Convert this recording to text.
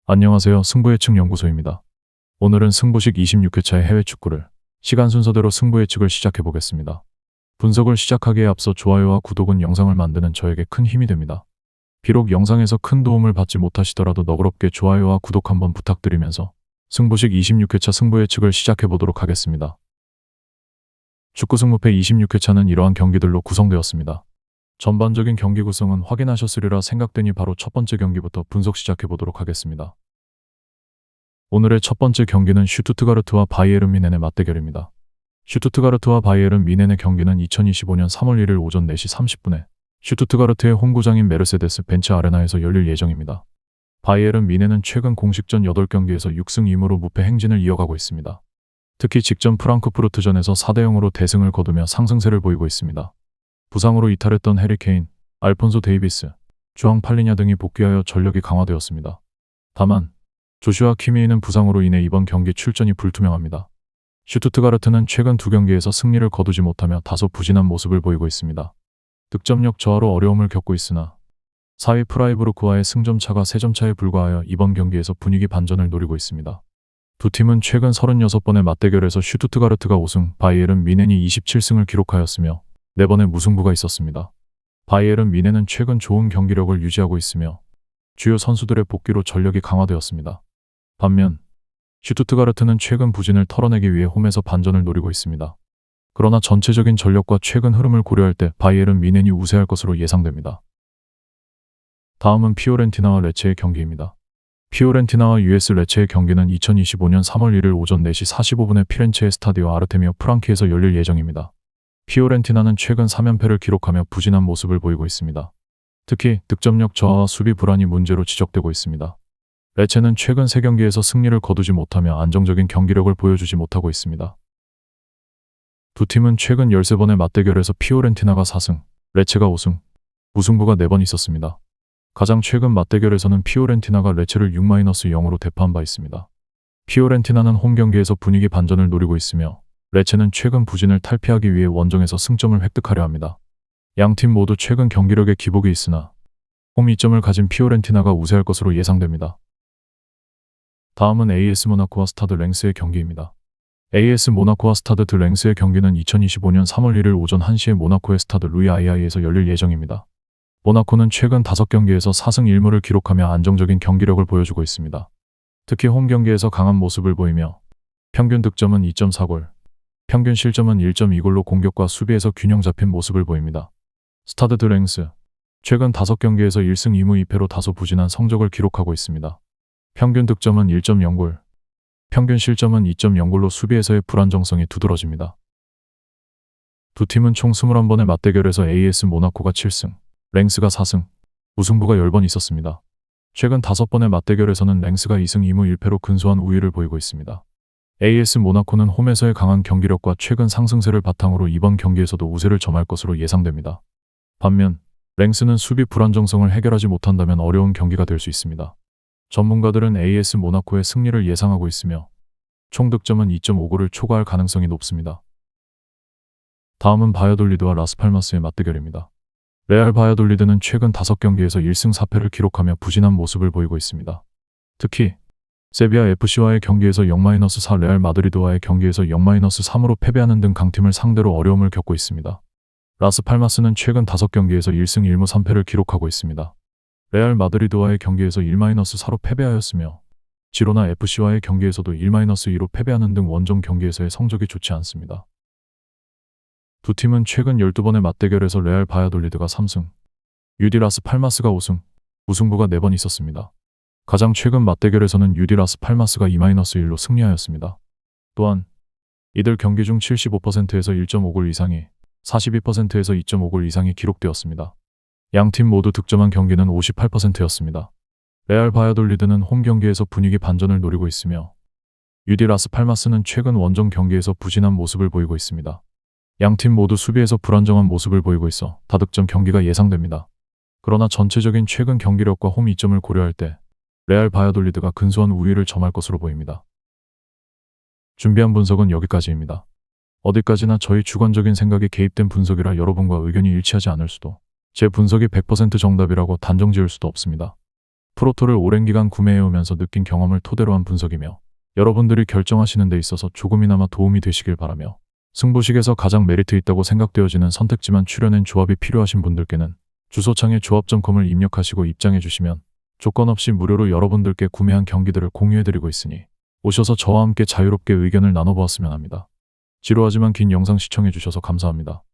안녕하세요. 승부예측 연구소입니다. 오늘은 승부식 26회차의 해외 축구를 시간 순서대로 승부예측을 시작해 보겠습니다. 분석을 시작하기에 앞서 좋아요와 구독은 영상을 만드는 저에게 큰 힘이 됩니다. 비록 영상에서 큰 도움을 받지 못하시더라도 너그럽게 좋아요와 구독 한번 부탁드리면서 승부식 26회차 승부예측을 시작해 보도록 하겠습니다. 축구 승부패 26회차는 이러한 경기들로 구성되었습니다. 전반적인 경기 구성은 확인하셨으리라 생각되니 바로 첫 번째 경기부터 분석 시작해 보도록 하겠습니다. 오늘의 첫 번째 경기는 슈투트가르트와 바이에른 뮌헨의 맞대결입니다. 슈투트가르트와 바이에른 뮌헨의 경기는 2025년 3월 1일 오전 4시 30분에 슈투트가르트의 홈구장인 메르세데스 벤츠 아레나에서 열릴 예정입니다. 바이에른 뮌헨은 최근 공식전 8경기에서 6승 2무로 무패 행진을 이어가고 있습니다. 특히 직전 프랑크푸르트전에서 4대0으로 대승을 거두며 상승세를 보이고 있습니다. 부상으로 이탈했던 해리 케인, 알폰소 데이비스, 주앙 팔리냐 등이 복귀하여 전력이 강화되었습니다. 다만 조슈아 키미히는 부상으로 인해 이번 경기 출전이 불투명합니다. 슈투트가르트는 최근 2경기에서 승리를 거두지 못하며 다소 부진한 모습을 보이고 있습니다. 득점력 저하로 어려움을 겪고 있으나 4위 프라이부르크와의 승점차가 3점 차에 불과하여 이번 경기에서 분위기 반전을 노리고 있습니다. 두 팀은 최근 36번의 맞대결에서 슈투트가르트가 5승, 바이에른 뮌헨이 27승을 기록하였으며 4번의 무승부가 있었습니다. 바이에른 뮌헨은 최근 좋은 경기력을 유지하고 있으며 주요 선수들의 복귀로 전력이 강화되었습니다. 반면 슈투트가르트는 최근 부진을 털어내기 위해 홈에서 반전을 노리고 있습니다. 그러나 전체적인 전력과 최근 흐름을 고려할 때 바이에른 뮌헨이 우세할 것으로 예상됩니다. 다음은 피오렌티나와 레체의 경기입니다. 피오렌티나와 US 레체의 경기는 2025년 3월 1일 오전 4시 45분에 피렌체의 스타디오 아르테미오 프랑키에서 열릴 예정입니다. 피오렌티나는 최근 3연패를 기록하며 부진한 모습을 보이고 있습니다. 특히 득점력 저하와 수비 불안이 문제로 지적되고 있습니다. 레체는 최근 3경기에서 승리를 거두지 못하며 안정적인 경기력을 보여주지 못하고 있습니다. 두 팀은 최근 13번의 맞대결에서 피오렌티나가 4승, 레체가 5승, 무승부가 4번 있었습니다. 가장 최근 맞대결에서는 피오렌티나가 레체를 6-0으로 대파한 바 있습니다. 피오렌티나는 홈 경기에서 분위기 반전을 노리고 있으며 레체는 최근 부진을 탈피하기 위해 원정에서 승점을 획득하려 합니다. 양팀 모두 최근 경기력에 기복이 있으나 홈 이점을 가진 피오렌티나가 우세할 것으로 예상됩니다. 다음은 AS 모나코와 스타드 랭스의 경기입니다. AS 모나코와 스타드 드 랭스의 경기는 2025년 3월 1일 오전 1시에 모나코의 스타드 루이 아이아이에서 열릴 예정입니다. 모나코는 최근 5경기에서 4승 1무를 기록하며 안정적인 경기력을 보여주고 있습니다. 특히 홈 경기에서 강한 모습을 보이며 평균 득점은 2.4골, 평균 실점은 1.2골로 공격과 수비에서 균형 잡힌 모습을 보입니다. 스타드 드 랭스, 최근 5경기에서 1승 2무 2패로 다소 부진한 성적을 기록하고 있습니다. 평균 득점은 1.0골, 평균 실점은 2.0골로 수비에서의 불안정성이 두드러집니다. 두 팀은 총 21번의 맞대결에서 AS 모나코가 7승, 랭스가 4승, 무승부가 10번 있었습니다. 최근 5번의 맞대결에서는 랭스가 2승 2무 1패로 근소한 우위를 보이고 있습니다. AS 모나코는 홈에서의 강한 경기력과 최근 상승세를 바탕으로 이번 경기에서도 우세를 점할 것으로 예상됩니다. 반면 랭스는 수비 불안정성을 해결하지 못한다면 어려운 경기가 될 수 있습니다. 전문가들은 AS 모나코의 승리를 예상하고 있으며 총 득점은 2.5골을 초과할 가능성이 높습니다. 다음은 바야돌리드와 라스팔마스의 맞대결입니다. 레알 바야돌리드는 최근 5경기에서 1승 4패를 기록하며 부진한 모습을 보이고 있습니다. 특히 세비야 FC와의 경기에서 0-4, 레알 마드리드와의 경기에서 0-3으로 패배하는 등 강팀을 상대로 어려움을 겪고 있습니다. 라스팔마스는 최근 5경기에서 1승 1무 3패를 기록하고 있습니다. 레알 마드리드와의 경기에서 1-4로 패배하였으며 지로나 FC와의 경기에서도 1-2로 패배하는 등 원정 경기에서의 성적이 좋지 않습니다. 두 팀은 최근 12번의 맞대결에서 레알 바야돌리드가 3승, UD 라스팔마스가 5승, 무승부가 4번 있었습니다. 가장 최근 맞대결에서는 UD 라스팔마스가 2-1로 승리하였습니다. 또한 이들 경기 중 75%에서 1.5골 이상이, 42%에서 2.5골 이상이 기록되었습니다. 양팀 모두 득점한 경기는 58%였습니다. 레알 바야돌리드는 홈 경기에서 분위기 반전을 노리고 있으며 UD 라스팔마스는 최근 원정 경기에서 부진한 모습을 보이고 있습니다. 양팀 모두 수비에서 불안정한 모습을 보이고 있어 다득점 경기가 예상됩니다. 그러나 전체적인 최근 경기력과 홈 이점을 고려할 때 레알 바야돌리드가 근소한 우위를 점할 것으로 보입니다. 준비한 분석은 여기까지입니다. 어디까지나 저희 주관적인 생각이 개입된 분석이라 여러분과 의견이 일치하지 않을 수도, 제 분석이 100% 정답이라고 단정 지을 수도 없습니다. 프로토를 오랜 기간 구매해오면서 느낀 경험을 토대로 한 분석이며 여러분들이 결정하시는 데 있어서 조금이나마 도움이 되시길 바라며 승부식에서 가장 메리트 있다고 생각되어지는 선택지만 추려낸 조합이 필요하신 분들께는 주소창에 조합.com을 입력하시고 입장해 주시면 조건 없이 무료로 여러분들께 구매한 경기들을 공유해드리고 있으니 오셔서 저와 함께 자유롭게 의견을 나눠보았으면 합니다. 지루하지만 긴 영상 시청해 주셔서 감사합니다.